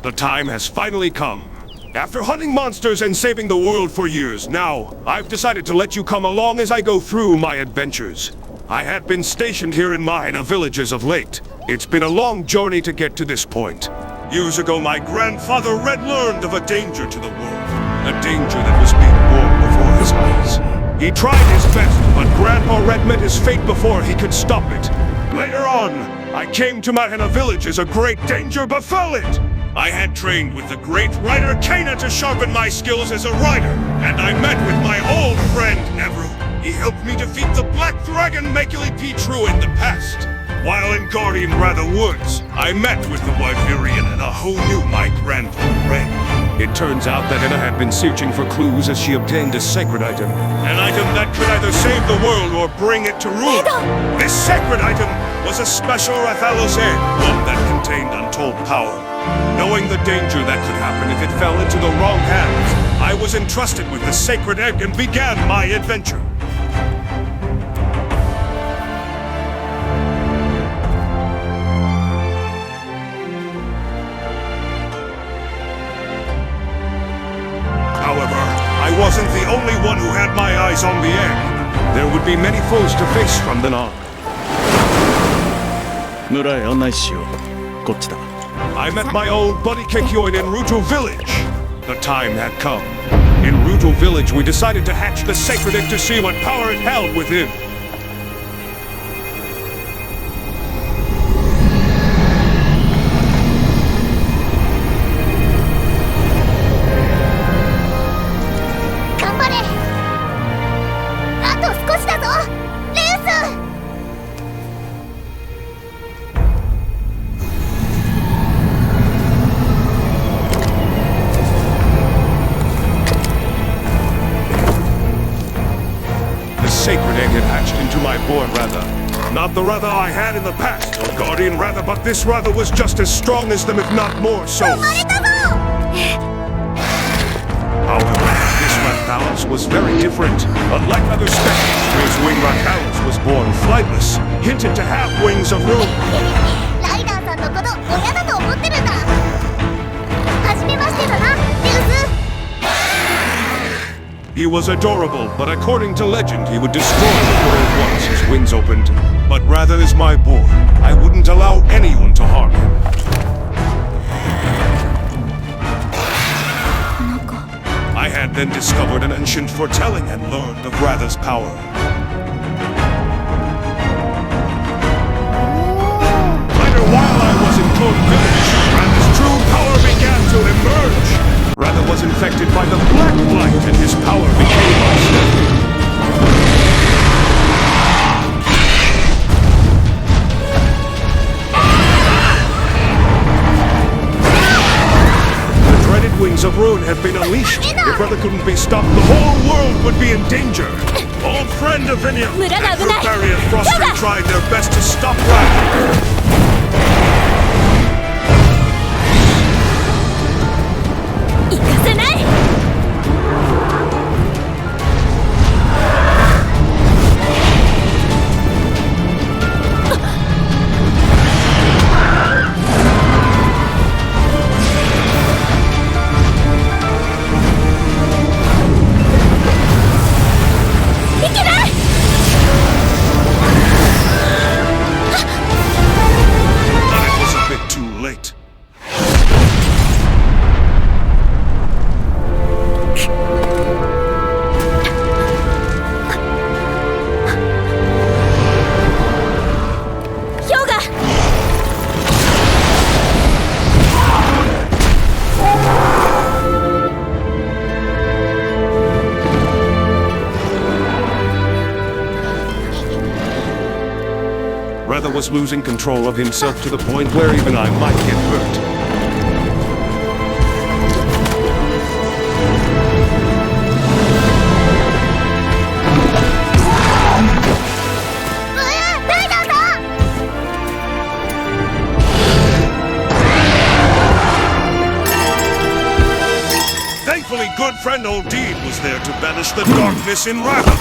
The time has finally come. After hunting monsters and saving the world for years, now I've decided to let you come along as I go through my adventures. I had been stationed here in minor villages of late. It's been a long journey to get to this point. Years ago, my grandfather Red learned of a danger to the world. A danger that was being born before his eyes. He tried his best, but Grandpa Red met his fate before he could stop it. Later on, I came to Mahana village as a great danger befell it. I had trained with the great rider Kana to sharpen my skills as a rider, and I met with my old friend Nevru. He helped me defeat the Black Dragon Makili Petru in the past. While in Guardian Rather Woods, I met with the Wyverian and a whole new my grandpa Red. It turns out that Anna had been searching for clues as she obtained a sacred item. An item that could either save the world or bring it to ruin. This sacred item was a special Fatalis egg, one that contained untold power. Knowing the danger that could happen if it fell into the wrong hands, I was entrusted with the sacred egg and began my adventure. However, I wasn't the only one who had my eyes on the egg. There would be many foes to face from then on. 村へ案内しよう。こっちだ。I met my old buddy Kekyoin in Ruto village. The time had come. In Ruto village, we decided to hatch the sacred egg to see what power it held within. Sacred egg had hatched into my boy Ratha. Not the Ratha I had in the past, or Guardian Ratha, but this Ratha was just as strong as them, if not more so. However, this Rathalis was very different. Unlike other species, whose wing Rathalis was born flightless, hinted to have wings of ruin. He was adorable, but according to legend, he would destroy the world once his wings opened. But Ratha is my boy. I wouldn't allow anyone to harm him. I had then discovered an ancient foretelling and learned of Ratha's power. Later, while I was in Clone Village, Ratha's true power began to emerge. Ratha was infected by the Black Blight and his power became unstable. The dreaded wings of ruin had been unleashed. If Ratha couldn't be stopped, the whole world would be in danger. Old friend Avinia and Barry and Frosty tried their best to stop Ratha. Ratha was losing control of himself to the point where even I might get hurt. Thankfully, good friend Old Dean was there to banish the darkness in Ratha.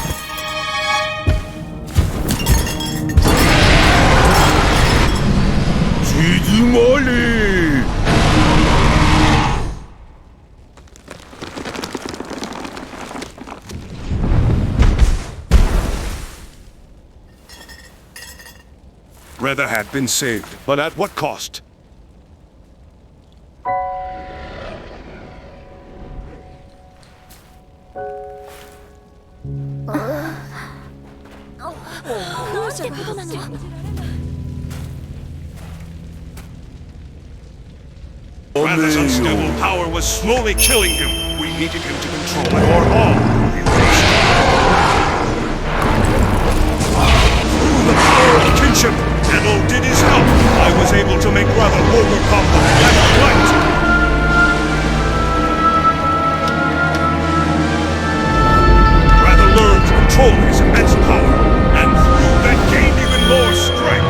Molly! Rather had been saved, but at what cost? Rather's unstable power was slowly killing him. We needed him to control it, or all would be lost. Through the power of kinship, and all did his help, I was able to make Rather overcome the Black Light. Rather learned to control his immense power, and through that gained even more strength.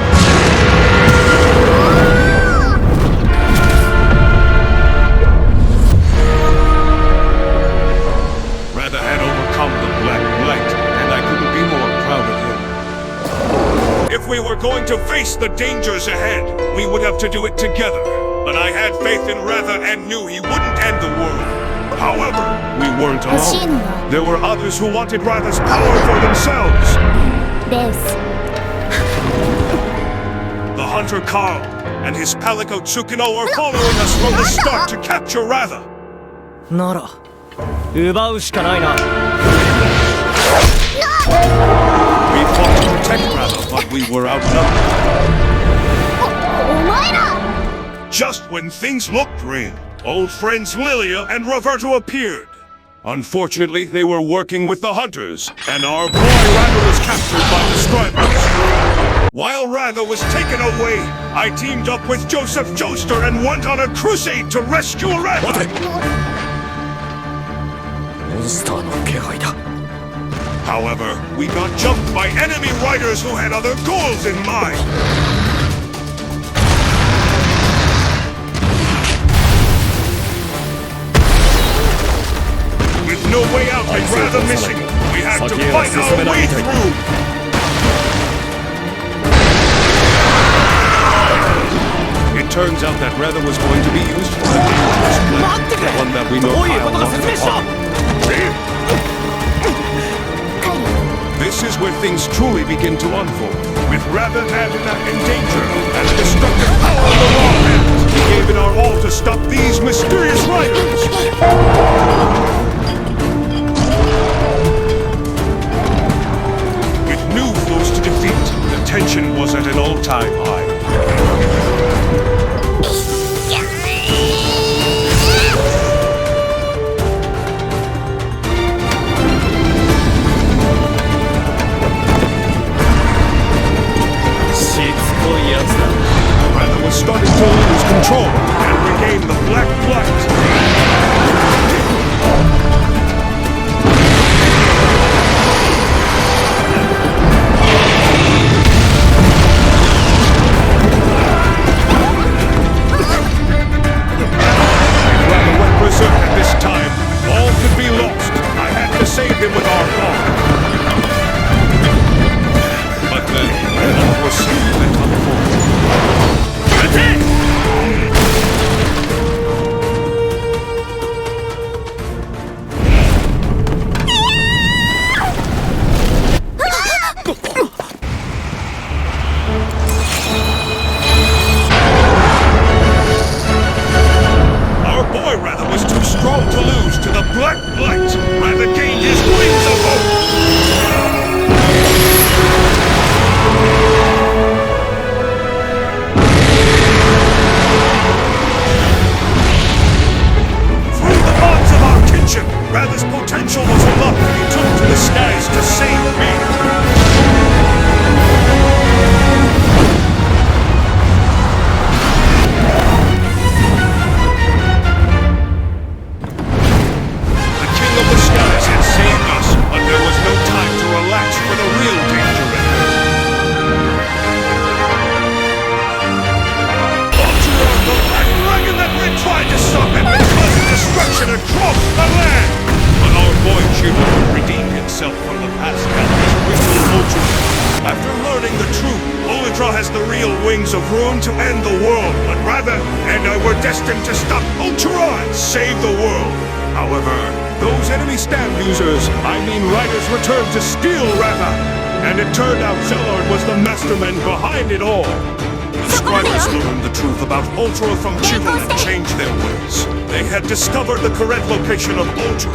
If we were going to face the dangers ahead, we would have to do it together. But I had faith in Rather and knew he wouldn't end the world. However, we weren't alone. There were others who wanted Rather's power for themselves. The hunter Carl and his palico Tsukino are following us from the start to capture Rather. なら奪うしかないな。 We fought to protect Rather, but we were outnumbered. Just when things looked real, old friends Lilia and Roberto appeared. Unfortunately, they were working with the hunters, and our boy Rather was captured by the Strivers. While Rather was taken away, I teamed up with Joseph Joestar and went on a crusade to rescue Rather. However, we got jumped by enemy riders who had other goals in mind. With no way out and Rather missing, we had to fight our way through. It turns out that Rather was going to be used for a dangerous plan, the one that we know Kyle wanted upon. This is where things truly begin to unfold. With Rather and in danger, and the destructive power of the wrong hands, we gave it our all to stop these mysterious riders. With new foes to defeat, the tension was at an all-time high. Rather was starting to lose control and regain the Black Light. Rather went berserk at this time. All could be lost. I had to save him with our ball. But then, an unforeseen event unfolded. Our boy Rather was too strong to lose to the Black Light. Rather gained his wings of hope. Rather's potential was unlocked and he took to the skies to save me. The King of the Skies had saved us, but there was no time to relax for the real danger ahead. Ultron, the black dragon that we tried to stop him and caused destruction across the land! But our boy Chiro redeemed himself from the past calamities with Ultron. After learning the truth, Ultra has the real wings of ruin to end the world, but Rather and I were destined to stop Ultron and save the world. However, those enemy stand users, I mean riders, returned to steal Rather. And it turned out Zellard was the mastermind behind it all. The scribes learned the truth about Ultra from Chival and changed their ways. They had discovered the correct location of Ultra.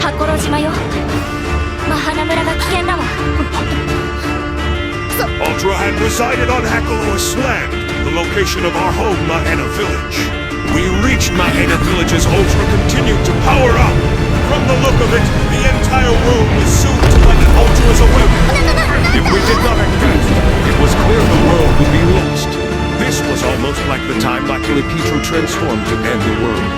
箱呂島よマハナ村が危険だわ Ultra had resided on Hakalo's land, the location of our home, Mahana Village. We reached Mahana Village as Ultra continued to power up. From the look of it, the entire world was soon to let Ultra's awakening. If we did not act fast, it was clear the world would be lost. This was almost like the time Makili Petro transformed to end the world.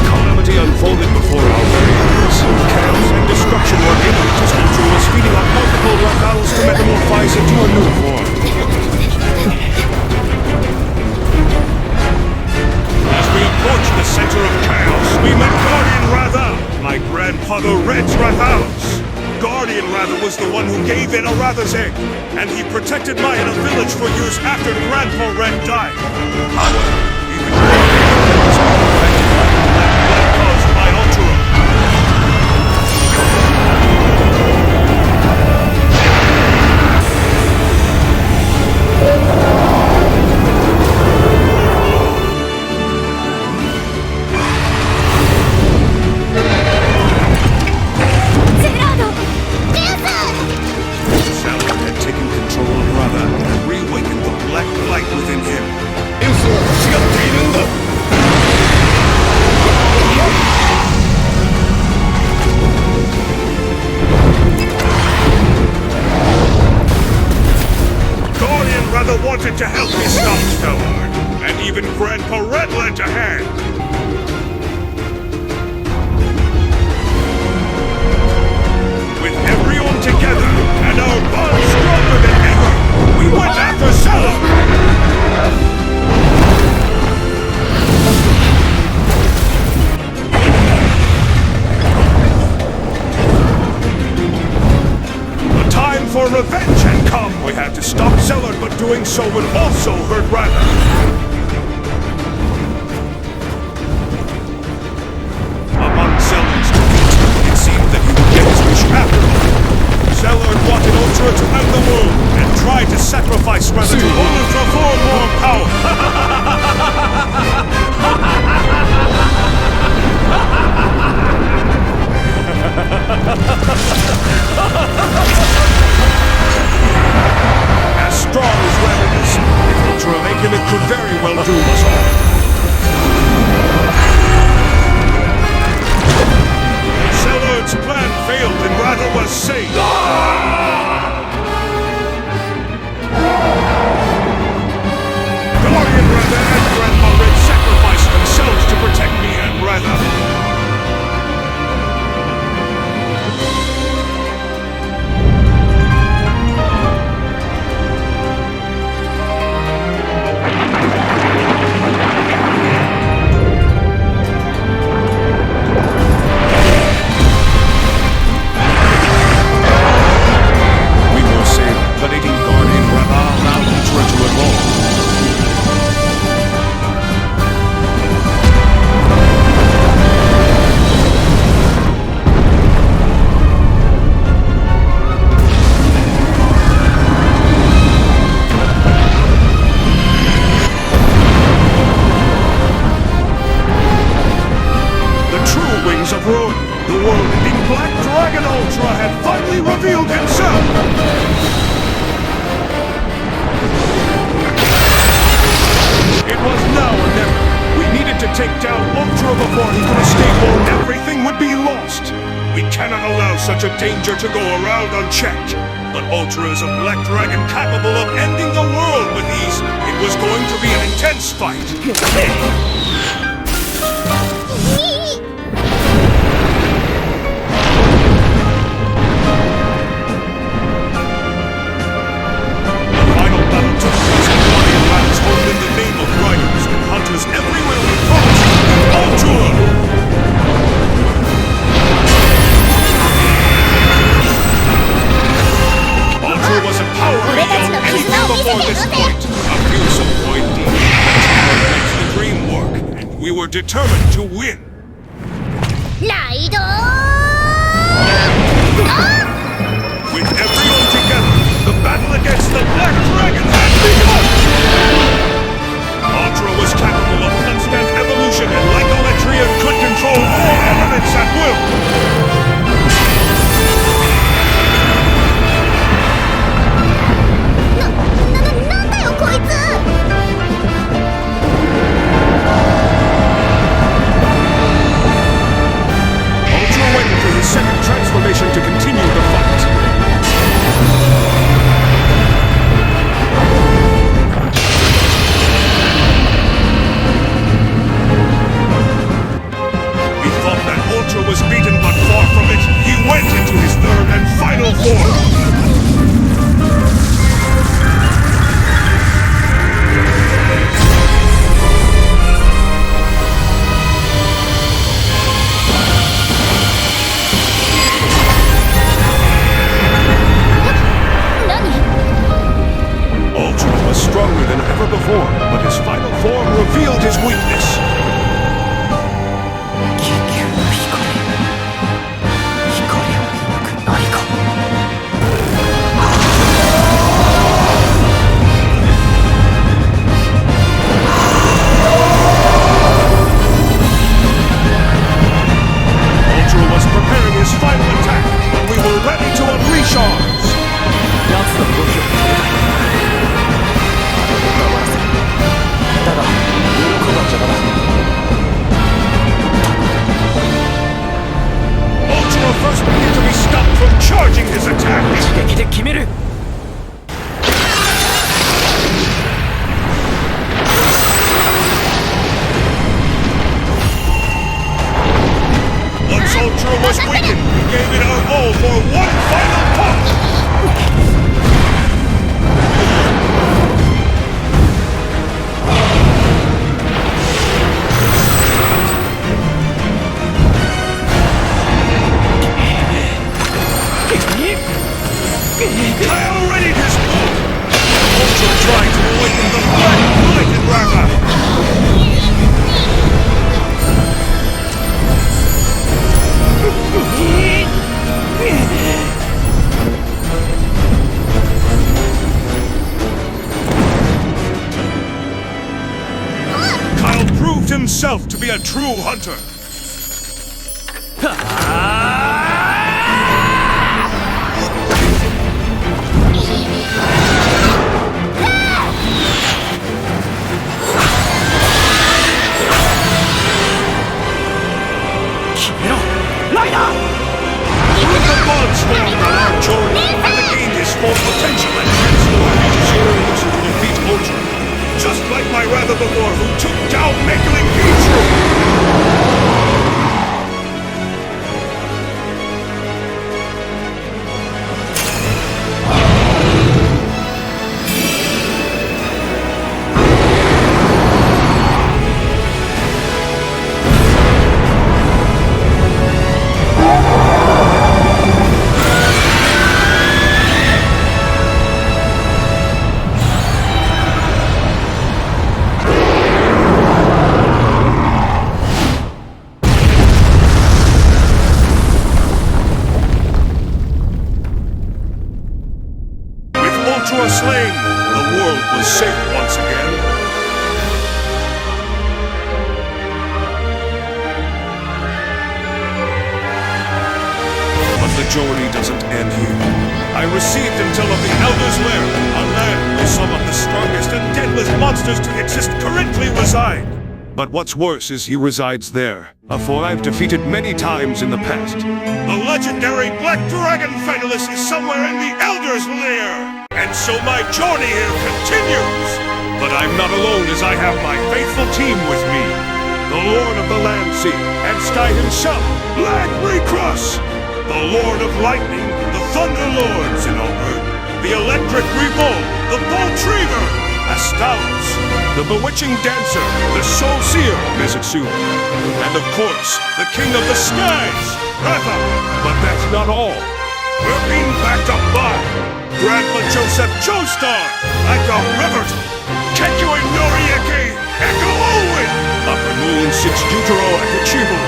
Calamity unfolded before our very eyes. Chaos and destruction were imminent as Ultra was feeding on multiple Rakals to metamorphose into a new form. As we approached the center of chaos, we met Guardian Ratha, my grandfather Red's Rathalos. Guardian Ratha was the one who gave in a Ratha's egg, and he protected Mahana Village for years after Grandpa Red died. However, even Guardian was affected by the black blood caused by Ultra. Zellard had taken control of Ratha and reawakened the black light within him. Guardian Ratha wanted to help me stop Zellard, and even Grandpa Red lent a hand. With everyone together and our bond stronger than ever, we went after Zellard! The time for revenge had come. We had to stop Zellard, but doing so would also hurt Ratha. Upon Zellard's defeat, it seemed that he would get his wish after all. Zellard wanted Ultra to end the world and tried to sacrifice Ratha to Ultra for more power. As strong as Ratha is, if Ultra awakened, it could very well doom us all. Zellard's plan failed and Ratha was saved. Guardian Ratha and Grandpa Red sacrificed themselves to protect me and Ratha. Take down Ultra before he could escape or everything would be lost. We cannot allow such a danger to go around unchecked. But Ultra is a black dragon capable of ending the world with ease. It was going to be an intense fight. The final battle took place in Guardian Lands home in the name of riders and hunters everywhere we crossed. Ultra! Ultra was a power beyond anything before this point. A fearsome void demon that makes the dream work, and we were determined to win. With everyone against the Black Dragon had begun! Ultra was capable of constant evolution, and like Electrian could control all elements at will!なんだよこいつ。Ultra went into his second transformation to continue the fight. We thought that Ultra was beaten, but far from it. He went into his third and final form. Ultra was stronger than ever before, but his final form revealed his weakness. 気球の光を描く何か。Ultra was preparing his final attack, but we were ready to unleash ours. 奴の動きを止めたい。守らせる。だが鱗が邪魔だ。Ultra first needed to be stopped from charging his attack. 一撃で決める。Once Ultra was weakened, we gave it our all for one final punch. Kyle readied his bow. Ultra tried to awaken the Black Knight in Rafa. Kyle proved himself to be a true hunter. With the buds formed on our Jordan, regained his full potential and transformed into zero to defeat Ultra. Just like my rather before who took down Mechaling Pichu! Ultra slain, the world was safe once again. But the journey doesn't end here. I received intel of the Elder's Lair, a land where some of the strongest and deadliest monsters to exist currently reside. But what's worse is he resides there, a foe I've defeated many times in the past. The legendary Black Dragon Fatalis is somewhere in the Elder's Lair! And so my journey here continues! But I'm not alone as I have my faithful team with me. The Lord of the Land Sea and Sky himself, Black Recross! The Lord of Lightning, the Thunder Lords in Oburn, the Electric Revolt, the Boltreaver, Astalos, the Bewitching Dancer, the Soul Seer, Mezutsu, and of course, the King of the Skies, Rafa! But that's not all. We're being backed up by Grandpa Joseph Joestar, Aka Revert, Kekuen Norieke, Echo Owen, Upper Moon 6 Jutaro Akachibu,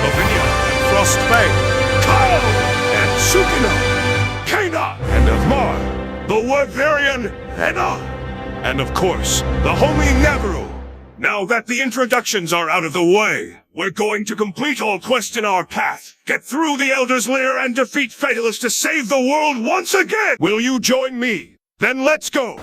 Lavinia and Frostbang, Kyle and Sukino, Kana and Avmar. The Barbarian Henna, and of course, the homie Navarro. Now that the introductions are out of the way, we're going to complete all quests in our path, get through the Elder's Lair, and defeat Fatalis to save the world once again! Will you join me? Then let's go!